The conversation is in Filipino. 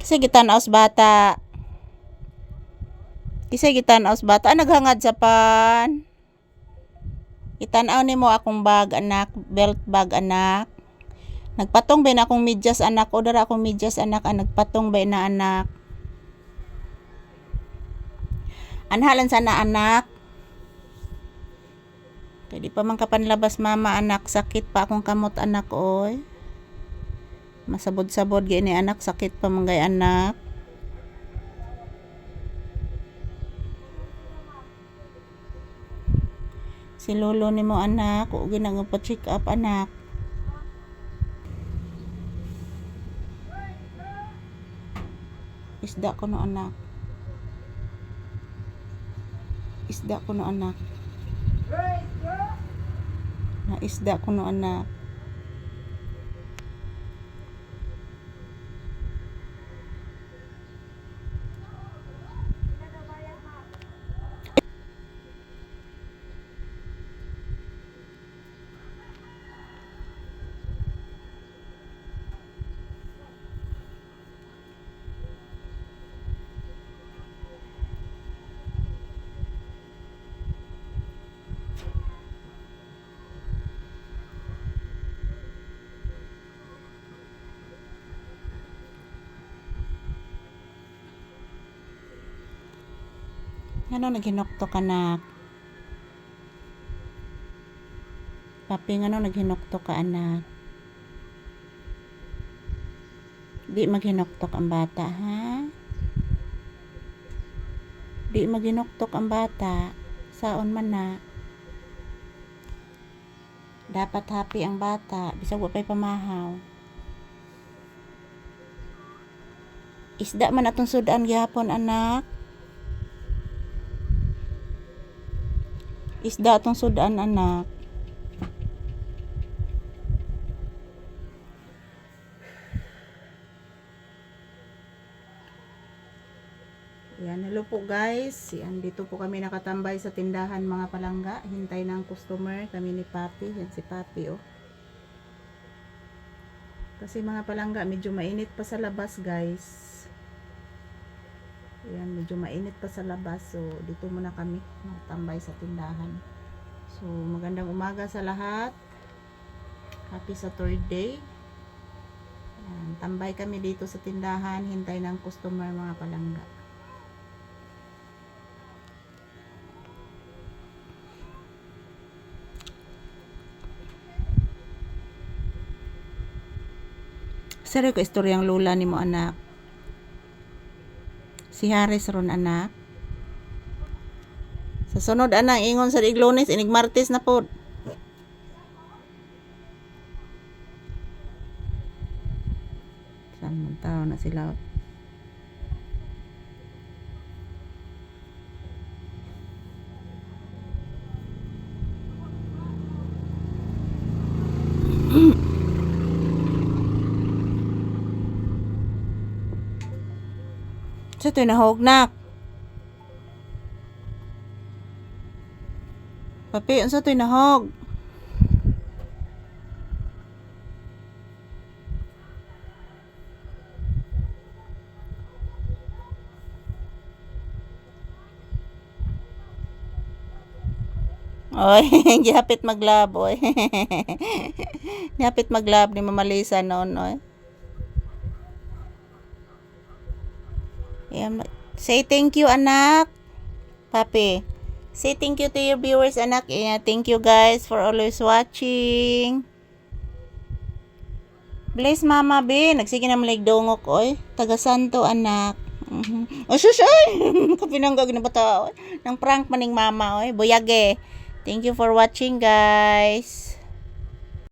Kisay gitanaos bata. Kisay gitanaos bata. Naghangad sa pan. Itanaw nimo akong bag anak, belt bag anak. Nagpatong ba na akong medyas anak, o dara akong medyas anak, nagpatong ba na anak. Anhalan sana anak. Kaya di pa man kapanlabas mama anak, sakit pa akong kamot anak oy. Masabod-sabod gini anak, sakit pa manggay anak. Si lolo nimo anak, o ginang pa-check up anak. Isda ko no anak. Isda ko no anak. Na isda ko no anak. Ano naghinoktok anak? Papi, ano naghinoktok ka anak? Di maghinoktok ang bata, ha? Di maghinoktok ang bata. Saon man na. Dapat happy ang bata. Bisag wa pa'y pamahaw. Isda man atong sudan gihapon anak. Isda atong sudan anak. Yan, hello po guys. Yan, dito po kami nakatambay sa tindahan mga palangga. Hintay ng customer kami ni Papi. Yan si Papi oh. Kasi mga palangga, medyo mainit pa sa labas guys. Yan, medyo mainit pa sa labas. So, dito muna kami nakatambay sa tindahan. So, magandang umaga sa lahat. Happy Saturday. Yan, tambay kami dito sa tindahan. Hintay ng customer mga palangga. Sari ko istoryang lula ni mo anak. Si Haris ron anak. Sa sunod anak ingon sa Iglones inig Martes na pod. Saan tao na sila. Sa ito'y nahog nak. Papi, sa ito'y nahog. Oy, gihapit maglab oy. Gihapit maglab ni Mamalisa noon oy. Yan. Say thank you anak. Papi. Say thank you to your viewers anak. Yeah, thank you guys for always watching. Bless mama be. Nagsige na malig dongok oy. Taga Santo anak. O sus oy. Kapinanggag na bata oy. Nang prank maning mama oy. Buyage. Thank you for watching guys.